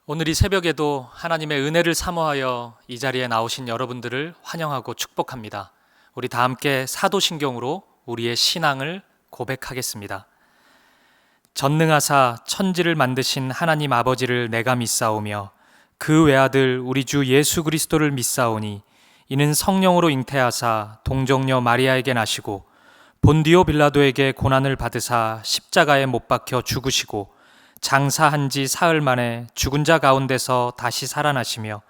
오늘 이 새벽에도 하나님의 은혜를 사모하여 이 자리에 나오신 여러분들을 환영하고 축복합니다. 우리 다 함께 사도신경으로 우리의 신앙을 고백하겠습니다. 전능하사 천지를 만드신 하나님 아버지를 내가 믿사오며 그 외아들 우리 주 예수 그리스도를 믿사오니 이는 성령으로 잉태하사 동정녀 마리아에게 나시고 본디오 빌라도에게 고난을 받으사 십자가에 못 박혀 죽으시고 장사한 지 사흘 만에 죽은 자 가운데서 다시 살아나시며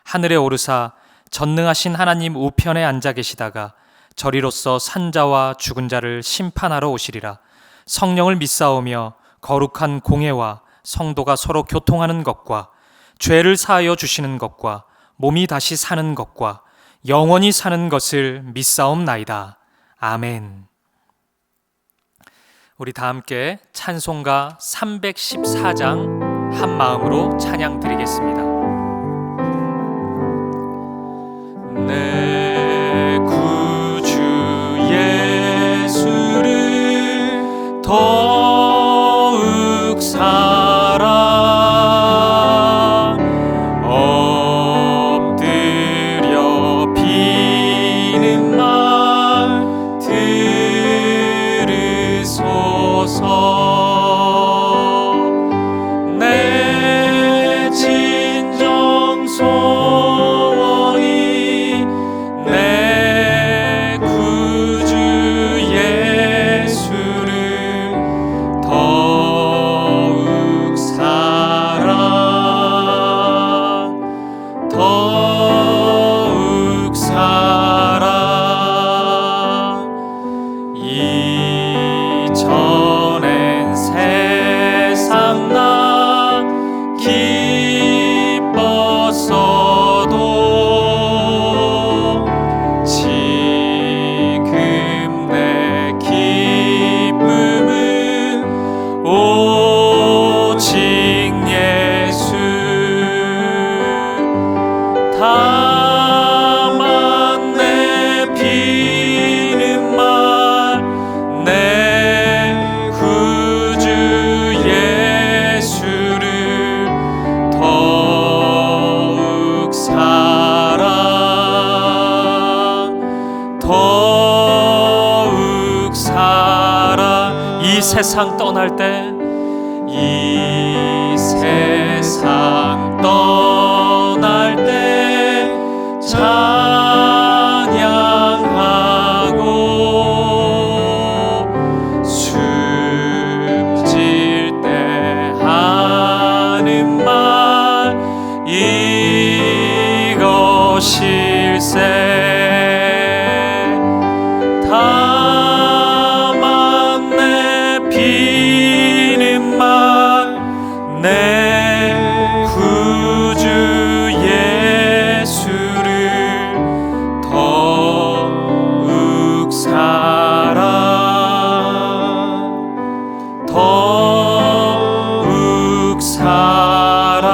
하늘에 오르사 전능하신 하나님 우편에 앉아 계시다가 저리로서 산자와 죽은 자를 심판하러 오시리라. 성령을 믿사오며 거룩한 공회와 성도가 서로 교통하는 것과 죄를 사하여 주시는 것과 몸이 다시 사는 것과 영원히 사는 것을 믿사옵나이다. 아멘. 우리 다 함께 찬송가 314장 한 마음으로 찬양 드리겠습니다. 내 구주 예수를 더욱 사랑 엎드려 비는 말 내 진정 소원이 내 구주 예수를 더욱 사랑 더욱 사랑 이전엔 세상 나 기뻤어도 지금 내 기쁨은 오직 예수 다만 내 비는 말 내 구주 예수를 더욱 사랑 더욱 사랑 이 세상 떠날 때 이 세상 떠날 때 찬양하고 숨질 때 하는 말 이것일세 다만 내 비는 말 내 구주 예수를 더욱 사랑 더욱 사랑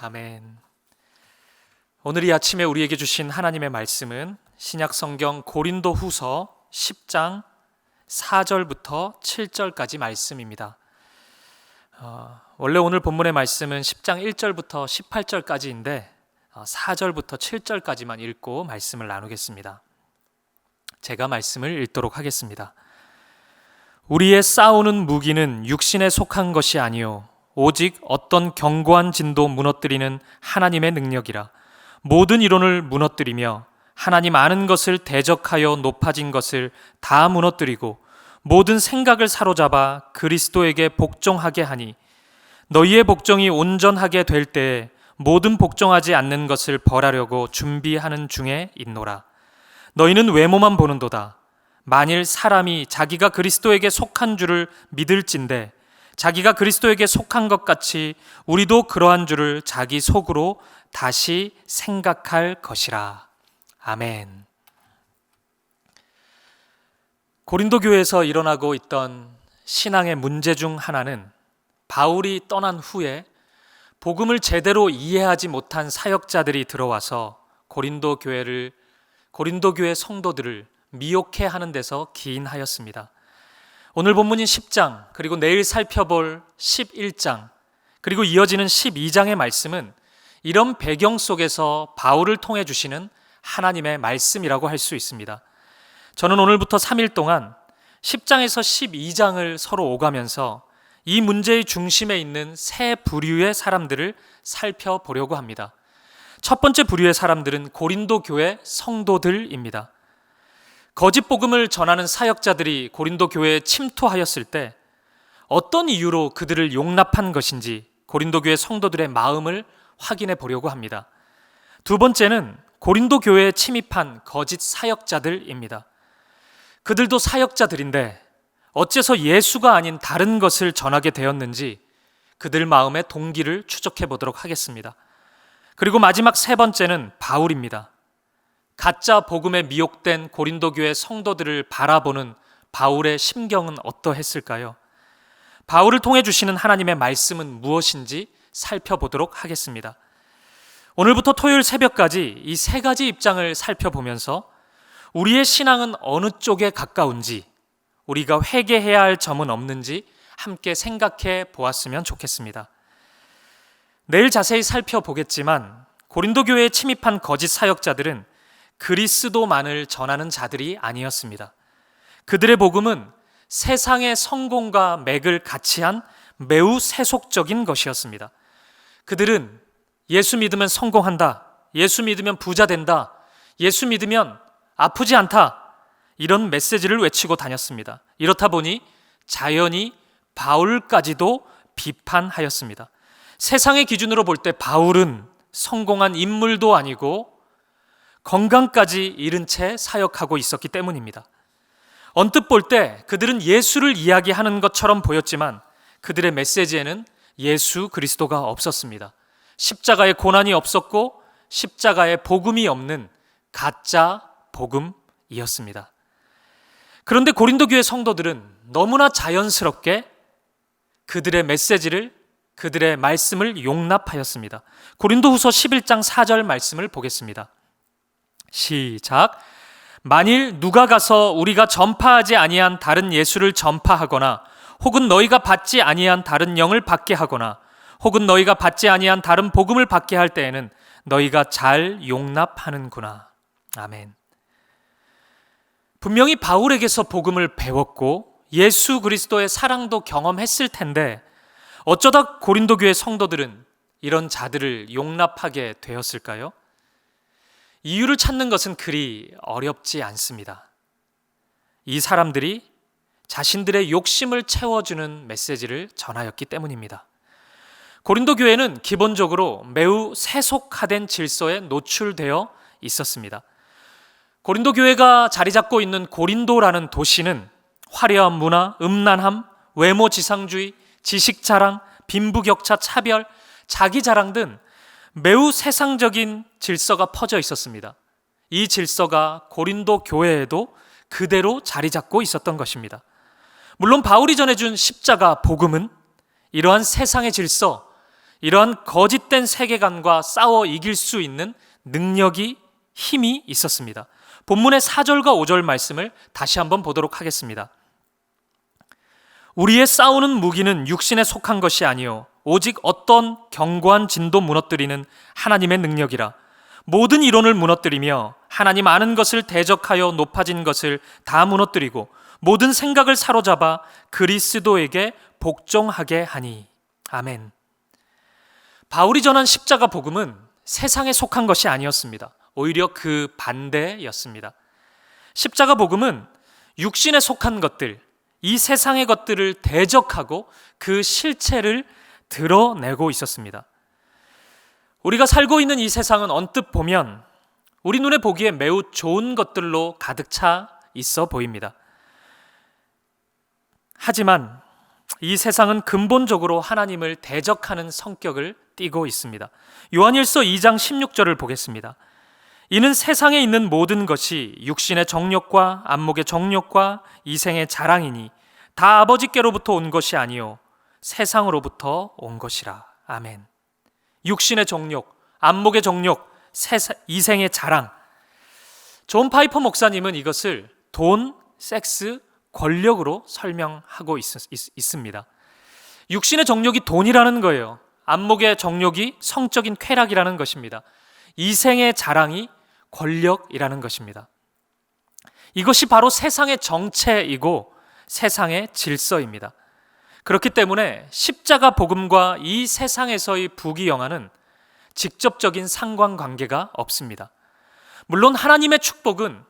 아멘. 오늘 이 아침에 우리에게 주신 하나님의 말씀은 신약 성경 고린도 후서 10장 4절부터 7절까지 말씀입니다. 원래 오늘 본문의 말씀은 10장 1절부터 18절까지인데 4절부터 7절까지만 읽고 말씀을 나누겠습니다. 제가 말씀을 읽도록 하겠습니다. 우리의 싸우는 무기는 육신에 속한 것이 아니요 오직 어떤 견고한 진도 무너뜨리는 하나님의 능력이라. 모든 이론을 무너뜨리며 하나님 아는 것을 대적하여 높아진 것을 다 무너뜨리고 모든 생각을 사로잡아 그리스도에게 복종하게 하니 너희의 복종이 온전하게 될 때에 모든 복종하지 않는 것을 벌하려고 준비하는 중에 있노라. 너희는 외모만 보는도다. 만일 사람이 자기가 그리스도에게 속한 줄을 믿을진대 자기가 그리스도에게 속한 것 같이 우리도 그러한 줄을 자기 속으로 다시 생각할 것이라. 아멘. 고린도 교회에서 일어나고 있던 신앙의 문제 중 하나는 바울이 떠난 후에 복음을 제대로 이해하지 못한 사역자들이 들어와서 고린도 교회 성도들을 미혹해 하는 데서 기인하였습니다. 오늘 본문인 10장, 그리고 내일 살펴볼 11장, 그리고 이어지는 12장의 말씀은 이런 배경 속에서 바울을 통해 주시는 하나님의 말씀이라고 할 수 있습니다. 저는 오늘부터 3일 동안 10장에서 12장을 서로 오가면서 이 문제의 중심에 있는 세 부류의 사람들을 살펴보려고 합니다. 첫 번째 부류의 사람들은 고린도 교회 성도들입니다. 거짓 복음을 전하는 사역자들이 고린도 교회에 침투하였을 때 어떤 이유로 그들을 용납한 것인지 고린도 교회 성도들의 마음을 확인해 보려고 합니다. 두 번째는 고린도 교회에 침입한 거짓 사역자들입니다. 그들도 사역자들인데 어째서 예수가 아닌 다른 것을 전하게 되었는지 그들 마음의 동기를 추적해 보도록 하겠습니다. 그리고 마지막 세 번째는 바울입니다. 가짜 복음에 미혹된 고린도 교회 성도들을 바라보는 바울의 심경은 어떠했을까요? 바울을 통해 주시는 하나님의 말씀은 무엇인지 살펴보도록 하겠습니다. 오늘부터 토요일 새벽까지 이 세 가지 입장을 살펴보면서 우리의 신앙은 어느 쪽에 가까운지, 우리가 회개해야 할 점은 없는지 함께 생각해 보았으면 좋겠습니다. 내일 자세히 살펴보겠지만 고린도 교회에 침입한 거짓 사역자들은 그리스도만을 전하는 자들이 아니었습니다. 그들의 복음은 세상의 성공과 맥을 같이 한 매우 세속적인 것이었습니다. 그들은 예수 믿으면 성공한다, 예수 믿으면 부자 된다, 예수 믿으면 아프지 않다, 이런 메시지를 외치고 다녔습니다. 이렇다 보니 자연히 바울까지도 비판하였습니다. 세상의 기준으로 볼 때 바울은 성공한 인물도 아니고 건강까지 잃은 채 사역하고 있었기 때문입니다. 언뜻 볼 때 그들은 예수를 이야기하는 것처럼 보였지만 그들의 메시지에는 예수 그리스도가 없었습니다. 십자가의 고난이 없었고 십자가의 복음이 없는 가짜 복음이었습니다. 그런데 고린도 교회 성도들은 너무나 자연스럽게 그들의 메시지를, 그들의 말씀을 용납하였습니다. 고린도후서 11장 4절 말씀을 보겠습니다. 시작. 만일 누가 가서 우리가 전파하지 아니한 다른 예수를 전파하거나 혹은 너희가 받지 아니한 다른 영을 받게 하거나 혹은 너희가 받지 아니한 다른 복음을 받게 할 때에는 너희가 잘 용납하는구나. 아멘. 분명히 바울에게서 복음을 배웠고 예수 그리스도의 사랑도 경험했을 텐데 어쩌다 고린도 교회 성도들은 이런 자들을 용납하게 되었을까요? 이유를 찾는 것은 그리 어렵지 않습니다. 이 사람들이 자신들의 욕심을 채워주는 메시지를 전하였기 때문입니다. 고린도 교회는 기본적으로 매우 세속화된 질서에 노출되어 있었습니다. 고린도 교회가 자리 잡고 있는 고린도라는 도시는 화려한 문화, 음란함, 외모 지상주의, 지식 자랑, 빈부격차 차별, 자기 자랑 등 매우 세상적인 질서가 퍼져 있었습니다. 이 질서가 고린도 교회에도 그대로 자리 잡고 있었던 것입니다. 물론 바울이 전해준 십자가 복음은 이러한 세상의 질서, 이러한 거짓된 세계관과 싸워 이길 수 있는 능력이, 힘이 있었습니다. 본문의 4절과 5절 말씀을 다시 한번 보도록 하겠습니다. 우리의 싸우는 무기는 육신에 속한 것이 아니요 오직 어떤 견고한 진도 무너뜨리는 하나님의 능력이라. 모든 이론을 무너뜨리며 하나님 아는 것을 대적하여 높아진 것을 다 무너뜨리고 모든 생각을 사로잡아 그리스도에게 복종하게 하니. 아멘. 바울이 전한 십자가 복음은 세상에 속한 것이 아니었습니다. 오히려 그 반대였습니다. 십자가 복음은 육신에 속한 것들, 이 세상의 것들을 대적하고 그 실체를 드러내고 있었습니다. 우리가 살고 있는 이 세상은 언뜻 보면 우리 눈에 보기에 매우 좋은 것들로 가득 차 있어 보입니다. 하지만 이 세상은 근본적으로 하나님을 대적하는 성격을 띠고 있습니다. 요한일서 2장 16절을 보겠습니다. 이는 세상에 있는 모든 것이 육신의 정욕과 안목의 정욕과 이생의 자랑이니 다 아버지께로부터 온 것이 아니요 세상으로부터 온 것이라. 아멘. 육신의 정욕, 안목의 정욕, 이생의 자랑. 존 파이퍼 목사님은 이것을 돈, 섹스, 권력으로 설명하고 있습니다. 육신의 정욕이 돈이라는 거예요. 안목의 정욕이 성적인 쾌락이라는 것입니다. 이생의 자랑이 권력이라는 것입니다. 이것이 바로 세상의 정체이고 세상의 질서입니다. 그렇기 때문에 십자가 복음과 이 세상에서의 부귀영화는 직접적인 상관관계가 없습니다. 물론 하나님의 축복은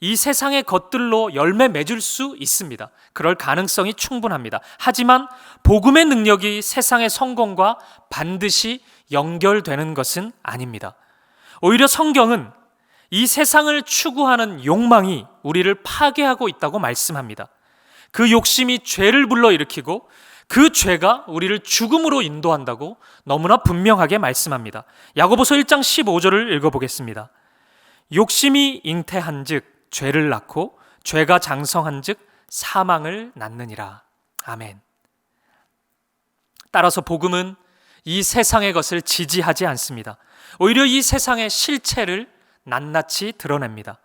이 세상의 것들로 열매 맺을 수 있습니다. 그럴 가능성이 충분합니다. 하지만 복음의 능력이 세상의 성공과 반드시 연결되는 것은 아닙니다. 오히려 성경은 이 세상을 추구하는 욕망이 우리를 파괴하고 있다고 말씀합니다. 그 욕심이 죄를 불러일으키고 그 죄가 우리를 죽음으로 인도한다고 너무나 분명하게 말씀합니다. 야고보서 1장 15절을 읽어보겠습니다. 욕심이 잉태한즉 죄를 낳고 죄가 장성한즉 사망을 낳느니라. 아멘. 따라서 복음은 이 세상의 것을 지지하지 않습니다. 오히려 이 세상의 실체를 낱낱이 드러냅니다.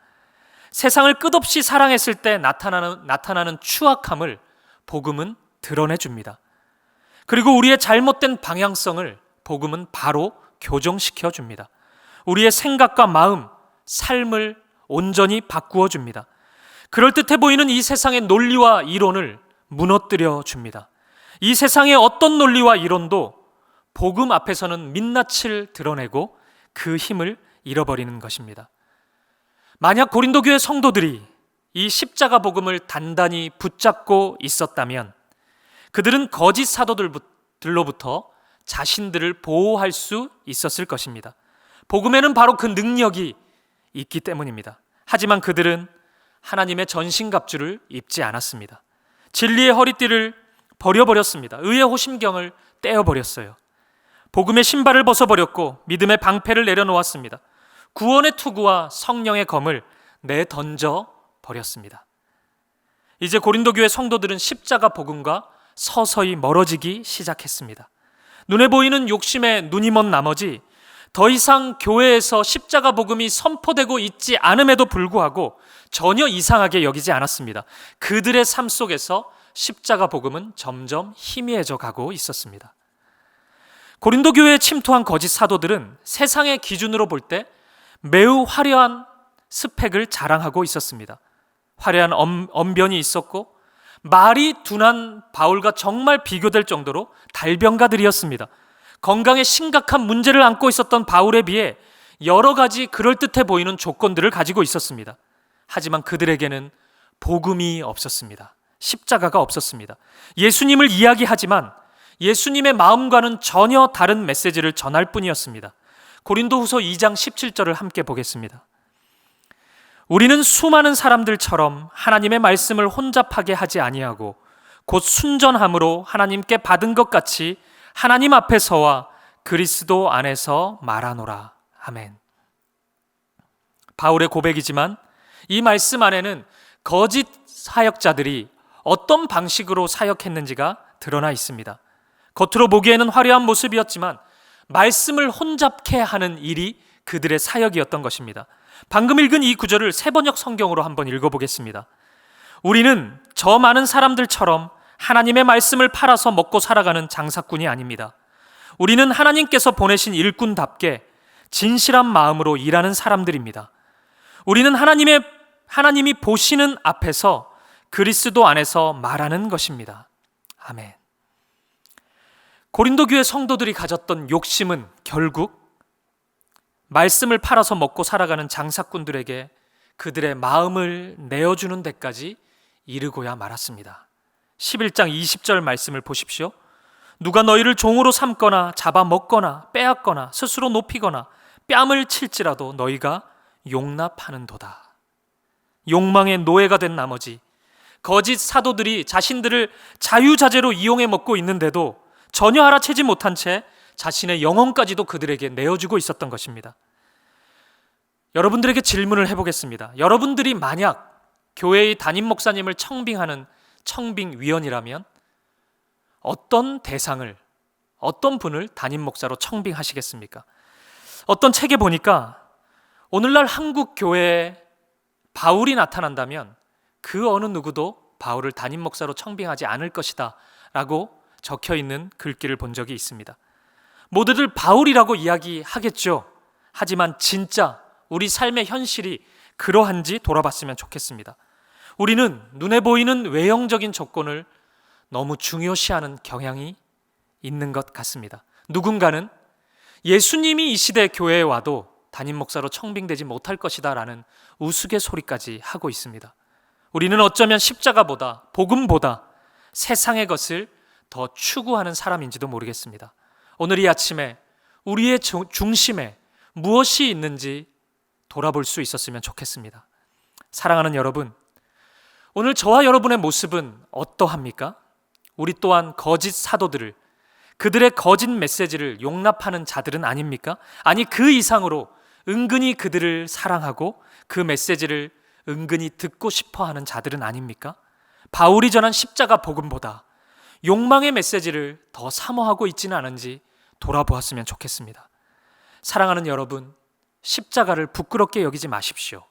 세상을 끝없이 사랑했을 때 나타나는 추악함을 복음은 드러내줍니다. 그리고 우리의 잘못된 방향성을 복음은 바로 교정시켜 줍니다. 우리의 생각과 마음, 삶을 온전히 바꾸어 줍니다. 그럴듯해 보이는 이 세상의 논리와 이론을 무너뜨려 줍니다. 이 세상의 어떤 논리와 이론도 복음 앞에서는 민낯을 드러내고 그 힘을 잃어버리는 것입니다. 만약 고린도 교회 성도들이 이 십자가 복음을 단단히 붙잡고 있었다면 그들은 거짓 사도들로부터 자신들을 보호할 수 있었을 것입니다. 복음에는 바로 그 능력이 있기 때문입니다. 하지만 그들은 하나님의 전신갑주를 입지 않았습니다. 진리의 허리띠를 버려버렸습니다. 의의 호심경을 떼어버렸어요. 복음의 신발을 벗어버렸고 믿음의 방패를 내려놓았습니다. 구원의 투구와 성령의 검을 내던져 버렸습니다. 이제 고린도 교회 성도들은 십자가 복음과 서서히 멀어지기 시작했습니다. 눈에 보이는 욕심에 눈이 먼 나머지 더 이상 교회에서 십자가 복음이 선포되고 있지 않음에도 불구하고 전혀 이상하게 여기지 않았습니다. 그들의 삶 속에서 십자가 복음은 점점 희미해져 가고 있었습니다. 고린도 교회에 침투한 거짓 사도들은 세상의 기준으로 볼 때 매우 화려한 스펙을 자랑하고 있었습니다. 화려한 언변이 있었고 말이 둔한 바울과 정말 비교될 정도로 달변가들이었습니다. 건강에 심각한 문제를 안고 있었던 바울에 비해 여러 가지 그럴듯해 보이는 조건들을 가지고 있었습니다. 하지만 그들에게는 복음이 없었습니다. 십자가가 없었습니다. 예수님을 이야기하지만 예수님의 마음과는 전혀 다른 메시지를 전할 뿐이었습니다. 고린도후서 2장 17절을 함께 보겠습니다. 우리는 수많은 사람들처럼 하나님의 말씀을 혼잡하게 하지 아니하고 곧 순전함으로 하나님께 받은 것 같이 하나님 앞에서와 그리스도 안에서 말하노라. 아멘. 바울의 고백이지만 이 말씀 안에는 거짓 사역자들이 어떤 방식으로 사역했는지가 드러나 있습니다. 겉으로 보기에는 화려한 모습이었지만 말씀을 혼잡케 하는 일이 그들의 사역이었던 것입니다. 방금 읽은 이 구절을 세번역 성경으로 한번 읽어보겠습니다. 우리는 저 많은 사람들처럼 하나님의 말씀을 팔아서 먹고 살아가는 장사꾼이 아닙니다. 우리는 하나님께서 보내신 일꾼답게 진실한 마음으로 일하는 사람들입니다. 우리는 하나님이 보시는 앞에서 그리스도 안에서 말하는 것입니다. 아멘. 고린도 교회 성도들이 가졌던 욕심은 결국 말씀을 팔아서 먹고 살아가는 장사꾼들에게 그들의 마음을 내어주는 데까지 이르고야 말았습니다. 11장 20절 말씀을 보십시오. 누가 너희를 종으로 삼거나 잡아먹거나 빼앗거나 스스로 높이거나 뺨을 칠지라도 너희가 용납하는도다. 욕망의 노예가 된 나머지 거짓 사도들이 자신들을 자유자재로 이용해 먹고 있는데도 전혀 알아채지 못한 채 자신의 영혼까지도 그들에게 내어주고 있었던 것입니다. 여러분들에게 질문을 해보겠습니다. 여러분들이 만약 교회의 담임 목사님을 청빙하는 청빙위원이라면 어떤 대상을, 어떤 분을 담임 목사로 청빙하시겠습니까? 어떤 책에 보니까 오늘날 한국 교회에 바울이 나타난다면 그 어느 누구도 바울을 담임 목사로 청빙하지 않을 것이다 라고 적혀 있는 글귀를 본 적이 있습니다. 모두들 바울이라고 이야기하겠죠. 하지만 진짜 우리 삶의 현실이 그러한지 돌아봤으면 좋겠습니다. 우리는 눈에 보이는 외형적인 조건을 너무 중요시하는 경향이 있는 것 같습니다. 누군가는 예수님이 이 시대 교회에 와도 담임 목사로 청빙되지 못할 것이다 라는 우스갯소리까지 하고 있습니다. 우리는 어쩌면 십자가보다, 복음보다 세상의 것을 더 추구하는 사람인지도 모르겠습니다. 오늘 이 아침에 우리의 중심에 무엇이 있는지 돌아볼 수 있었으면 좋겠습니다. 사랑하는 여러분, 오늘 저와 여러분의 모습은 어떠합니까? 우리 또한 거짓 사도들을, 그들의 거짓 메시지를 용납하는 자들은 아닙니까? 아니, 그 이상으로 은근히 그들을 사랑하고 그 메시지를 은근히 듣고 싶어하는 자들은 아닙니까? 바울이 전한 십자가 복음보다 욕망의 메시지를 더 사모하고 있지는 않은지 돌아보았으면 좋겠습니다. 사랑하는 여러분, 십자가를 부끄럽게 여기지 마십시오.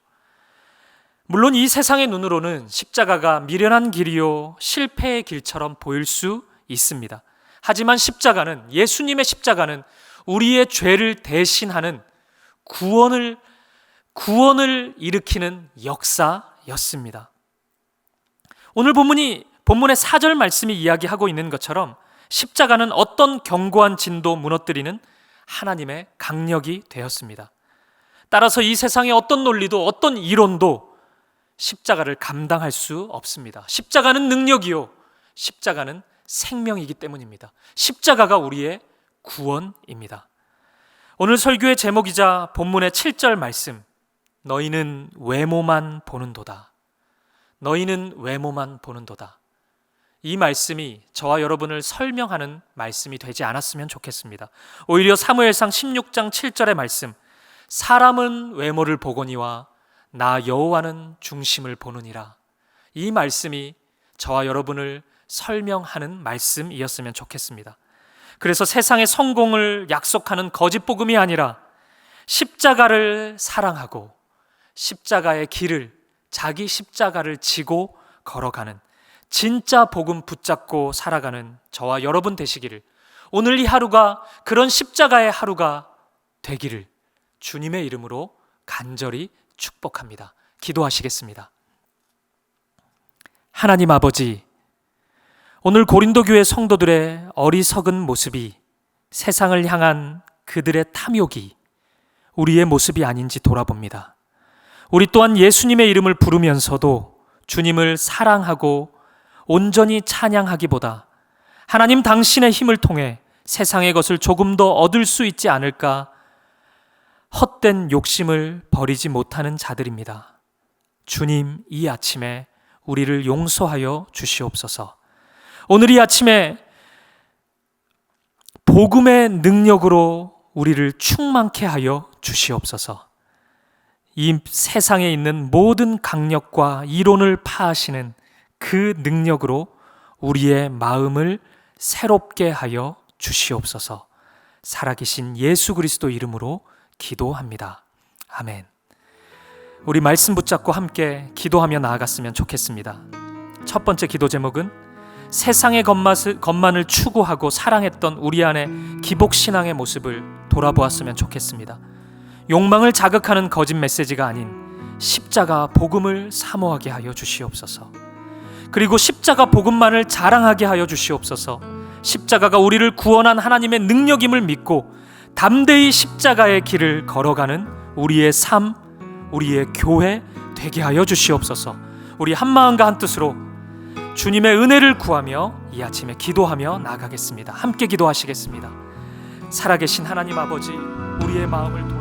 물론 이 세상의 눈으로는 십자가가 미련한 길이요 실패의 길처럼 보일 수 있습니다. 하지만 십자가는, 예수님의 십자가는 우리의 죄를 대신하는 구원을 일으키는 역사였습니다. 오늘 본문의 4절 말씀이 이야기하고 있는 것처럼 십자가는 어떤 견고한 진도 무너뜨리는 하나님의 강력이 되었습니다. 따라서 이 세상의 어떤 논리도 어떤 이론도 십자가를 감당할 수 없습니다. 십자가는 능력이요, 십자가는 생명이기 때문입니다. 십자가가 우리의 구원입니다. 오늘 설교의 제목이자 본문의 7절 말씀, 너희는 외모만 보는도다. 너희는 외모만 보는도다. 이 말씀이 저와 여러분을 설명하는 말씀이 되지 않았으면 좋겠습니다. 오히려 사무엘상 16장 7절의 말씀, 사람은 외모를 보거니와 나 여호와는 중심을 보느니라. 이 말씀이 저와 여러분을 설명하는 말씀이었으면 좋겠습니다. 그래서 세상의 성공을 약속하는 거짓 복음이 아니라 십자가를 사랑하고 십자가의 길을, 자기 십자가를 지고 걸어가는 진짜 복음 붙잡고 살아가는 저와 여러분 되시기를, 오늘 이 하루가 그런 십자가의 하루가 되기를 주님의 이름으로 간절히 축복합니다. 기도하시겠습니다. 하나님 아버지, 오늘 고린도 교회 성도들의 어리석은 모습이, 세상을 향한 그들의 탐욕이 우리의 모습이 아닌지 돌아봅니다. 우리 또한 예수님의 이름을 부르면서도 주님을 사랑하고 온전히 찬양하기보다 하나님 당신의 힘을 통해 세상의 것을 조금 더 얻을 수 있지 않을까 헛된 욕심을 버리지 못하는 자들입니다. 주님, 이 아침에 우리를 용서하여 주시옵소서. 오늘 이 아침에 복음의 능력으로 우리를 충만케 하여 주시옵소서. 이 세상에 있는 모든 강력과 이론을 파하시는 그 능력으로 우리의 마음을 새롭게 하여 주시옵소서. 살아계신 예수 그리스도 이름으로 기도합니다. 아멘. 우리 말씀 붙잡고 함께 기도하며 나아갔으면 좋겠습니다. 첫 번째 기도 제목은 세상의 것만을 추구하고 사랑했던 우리 안의 기복신앙의 모습을 돌아보았으면 좋겠습니다. 욕망을 자극하는 거짓 메시지가 아닌 십자가 복음을 사모하게 하여 주시옵소서. 그리고 십자가 복음만을 자랑하게 하여 주시옵소서. 십자가가 우리를 구원한 하나님의 능력임을 믿고 담대히 십자가의 길을 걸어가는 우리의 삶, 우리의 교회 되게 하여 주시옵소서. 우리 한마음과 한뜻으로 주님의 은혜를 구하며 이 아침에 기도하며 나가겠습니다. 함께 기도하시겠습니다. 살아계신 하나님 아버지, 우리의 마음을